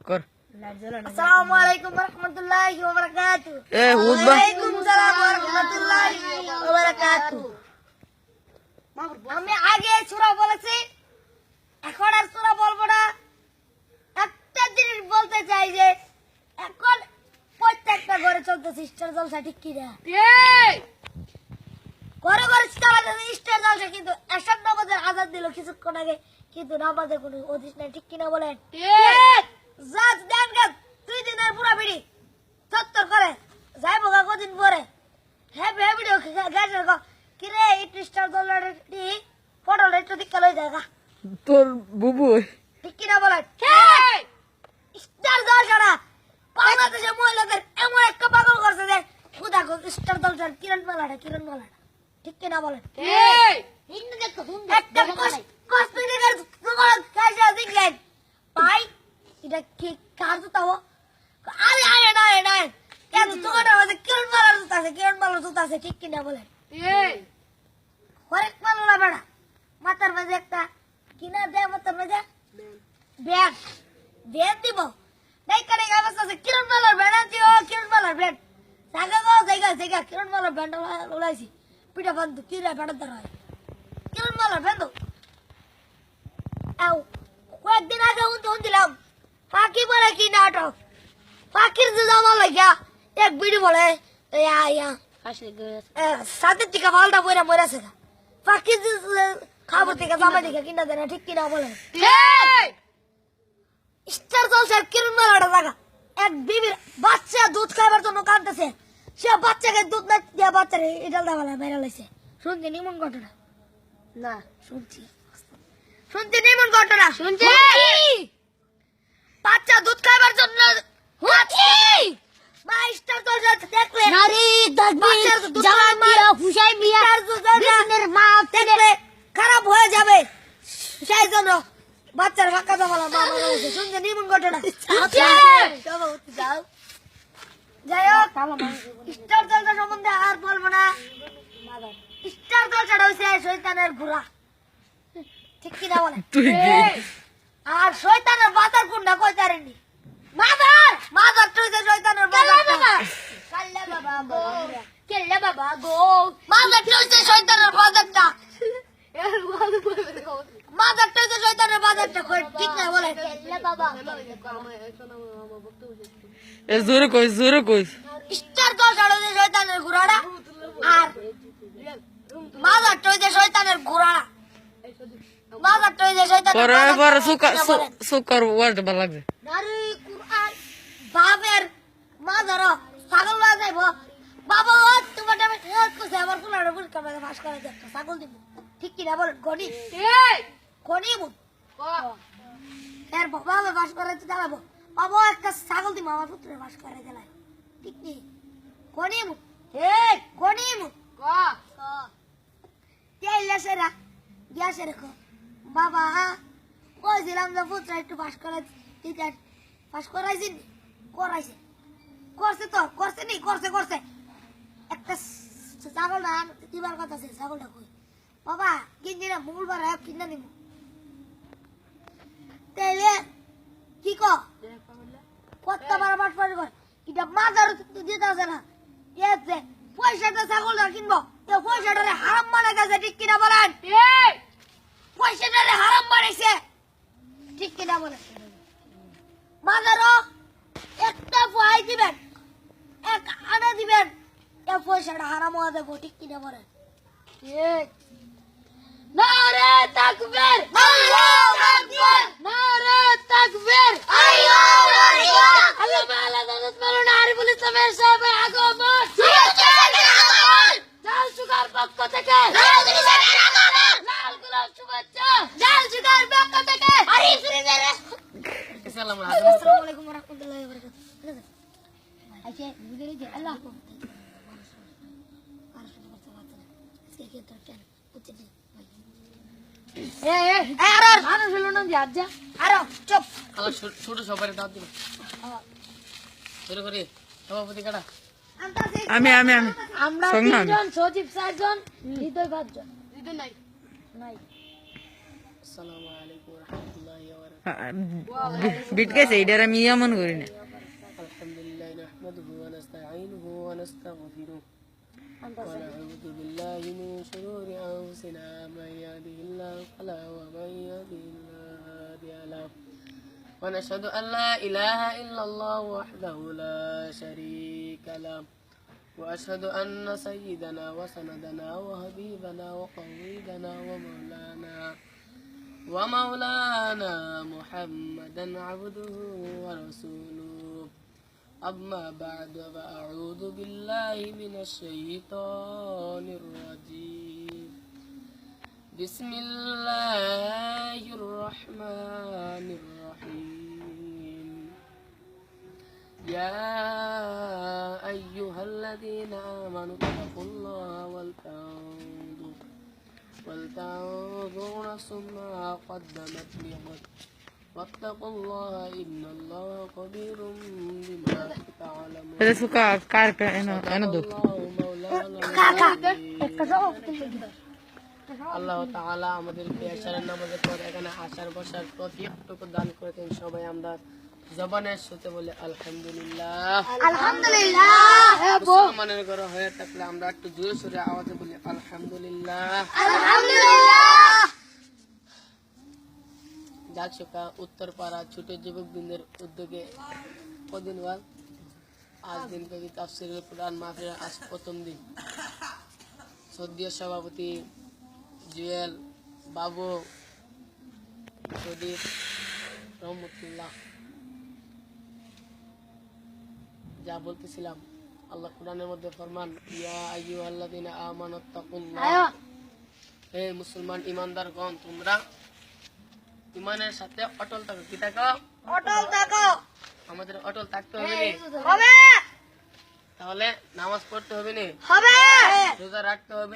কর আসসালামু আলাইকুম ওয়া রাহমাতুল্লাহি ওয়া বারাকাতুহু। ওয়া আলাইকুম আসসালাম ওয়া রাহমাতুল্লাহি ওয়া বারাকাতুহু। আমি আগে সূরা বলেছি, এখন আর সূরা বলবো না। একটা জিনিস বলতে চাই যে এখন প্রত্যেকটা ঘরে চলতেছে স্টার জলসা, ঠিক কি না? ঘরে ঘরে চালাতেছে স্টার জলসা, কিন্তু এসব নামাজের আজান দিল কিছুক্ষণ আগে, কিন্তু নামাজের কোনো হদিস নাই, ঠিক কিনা বলেন? জাজ দেন গাছ 2 দিনের পুরা বিড়ি 70 করে যাই বোকা কদিন পরে হ্যাপি হ্যাপি গাছের কি রে স্টার জলসাটি ফটোটা একটু দিকে লই দেখা তোর বুবু ঠিক কিনা বলেন? স্টার জলসাটা বাংলাদেশের মহিলাদের এমন একটা পাগল করছে যে খুদা স্টার জলসার কিরণ মেলাটা ঠিক কিনা বলেন? একটা কসমেটিকের দোকান খাইছে দেখলেন ভাই, এটা কি কার জুতা? আরে আরে নাই নাই কেন দোকানের মধ্যে কিরণ মালার জুতা আছে, ঠিক কিনা বলেন? হরেক মাল না বেড়া মাথার মাঝে একটা কিনা দেয়, মাথার মাঝে ব্যাগ দিব দেখা দেখা অবস্থা আছে কিরণ মালার ব্যান্ড আছে, ও কিরণ মালার ব্যান্ড জায়গা কিরণ মালার ব্যান্ড ওলাইছি পিঠা বান্ধু কিরা ব্যান্ড ধরা হয় কিরণ মালার ব্যান্ড। কয়েকদিন আগে শুনছিলাম পাখি বলে কি নাটক, পাখির যে জামা লাগিয়া এক বিড়ি বলে সাথে টিকা পাল্টা বইরা মরেছে, পাখির যে খাবার থেকে জামা দিকে কিনা দেয় না, ঠিক কিনা বলেন? স্টার জলসার কিরণ মেলাটা জায়গা এক বিবির বাচ্চা দুধ খাবার জন্য কাঁদতেছে, সে বাচ্চাকে দুধ না দিয়ে বাচ্চারে এটা দেওয়া মেরে লাইছে। শুনছি নিমন ঘটনা? না শুনছি নিমন ঘটনা শুনছি। বাচ্চা দুধ খাবার জন্য খারাপ হয়ে যাবে, সেই জন্য বাচ্চার ফাঁকা জমালা মা বলেছে। শুনছে নিমন ঘটনা? যাই হোক স্টার জলসা সম্বন্ধে আর বলবো না। স্টার জলসাটা হচ্ছে শয়তানের ঘোড়া, ঠিক কিনা বলে? আর শয়তানের বাজার কোনটা কই জানেননি? মাদার তো হচ্ছে শয়তানের বাজার। কেল্লা বাবা গো মাদার তো হচ্ছে শয়তানের বাজারটা, মাদার তো হচ্ছে শয়তানের বাজারটা, ঠিক না বলে? কেল্লা বাবা এ জোরে কইস স্টার জলসাটা হচ্ছে শয়তানের ঘোড়াটা, আর মাদার তো হচ্ছে শয়তানের ঘোড়াটা। মাদার তো হচ্ছে শয়তানের পরে পরে বাজারটা। সুকার ওয়ার্ড ভালো লাগছে। নারী কুরআন বাবের মাদার ছাগল না যাইব বাবা, তোমার নামে কইছে আমার পুলার পরীক্ষা মানে পাস করা যায় একটা ছাগল দিব, ঠিক কি না বলেন? গনি মুত এর বাবা পাস করাতে চালাবো, বাবা একটা ছাগল দিব আমার পুত্রের পাস করাই দিলাই, ঠিক নি? গনি মুত তেইলাসেরা গ্যাসে রেখো বাবা, কইছিলাম যে পুত্র একটু পাস করাই দিতে, পাস করাইছি করছে তো করছে একটা ছাগল না দিবার কথা আছে, ছাগলটা কই বাবা কিনছি না মঙ্গলবার কিনা নিব, তাইলে কি কত বার পাস কর এটা মাজার দিতে আছে না, এতে পয়সাটা ছাগলটা কিনবো, পয়সাটারে হারাম বানাই গেছে, ঠিক কিনা বলেন? পয়সাটারে হারাম বানাইছে, ঠিক কিনা বলেন? মাজারও একটা পয়সা দিবেন, এক আনা দিবেন, এ পয়সাটা হারাম হয়ে যাবো, ঠিক কিনা বলেন? ঠিক। নারে তাকবীর আল্লাহু আকবার, নারে তাকবীর আল্লাহু আকবার। আল্লাহ আল্লাহ জান্নাত মালো নারী পুলিশ সাহেবের সাহেব আগমন, জাল সুগার পক্ষ থেকে লাল গোলাপ শুভেচ্ছা, জাল সুগার পক্ষ থেকে আরিফ রিজেরে। আসসালামু আলাইকুম ওয়া রাহমাতুল্লাহি ওয়া বারাকাতুহু। আচ্ছা বুঝে নিতে আল্লাহ আর শুধু কথা বলতে না আজকে কি তোর কেন বুঝতে নেই আর মানুষ হলো না যে আজ আর চুপ আলো ছোট সবারে দাও দিন শুরু করি সভাপতি কাটা আমি আমরা তিনজন সচিব 4 জন হৃদয় 5 জন হৃদয় নাই। আসসালামু আলাইকুম ওয়া রাহমাতুল্লাহি ওয়া বারাকাতুহু। বিট গেছে এটার আমি এমন করি না আলহামদুলিল্লাহ নাহমাদুহু ওয়া নাস্তাঈনুহু ওয়া নাস্তাগফিরুহ ونعوذ بالله من شرور أنفسنا من يهده الله فلا ومن يهده الله هادي له ونشهد أن لا إله إلا الله وحده لا شريك له وأشهد أن سيدنا وسندنا وحبيبنا وقويدنا ومولانا محمدا عبده ورسوله أما بعد فأعوذ بالله من الشيطان الرجيم بسم الله الرحمن الرحيم يا أيها الذين آمنوا اتقوا الله ولتنظر نفس ما قدمت لغد واتقوا الله إن الله خبير بما تعملون এটা সুকা কার এনে দো الله مولانا একটা জবাব দিলে আল্লাহ তাআলা আমাদেরকে এশারের নামাজের পর এখানে আসার বসার তৌফিকটুকু দান করেছেন সবাই আমরা জবানের সাথে বলে আলহামদুলিল্লাহ আলহামদুলিল্লাহ মুসলমানের ঘরে হয়ে থাকলে আমরা একটু জোরে সোরে আওয়াজে বলি আলহামদুলিল্লাহ আলহামদুলিল্লাহ যাকসোকা উত্তরপাড়া ছোট যুবকবৃন্দের উদ্যোগে কদিন বাদ আজ দিনব্যাপী তাফসীরুল কুরআন মাহফিলের আজ প্রথম দিন সদীয় সভাপতি জুয়েল বাবু প্রদীপ রহমতুল্লাহ যা বলতেছিলাম আল্লাহ কোরআনের মধ্যে ফরমান ইয়া আইয়ুহাল্লাযীনা আমানুত্তাকুল্লাহ হে মুসলমান ঈমানদারগণ তোমরা ইমানের সাথে অটল থাকো কি থাকো অটল থাকো আমাদের অটল থাকতে হবে নি হবে তাহলে নামাজ পড়তে হবে নি হবে রোজা রাখতে হবে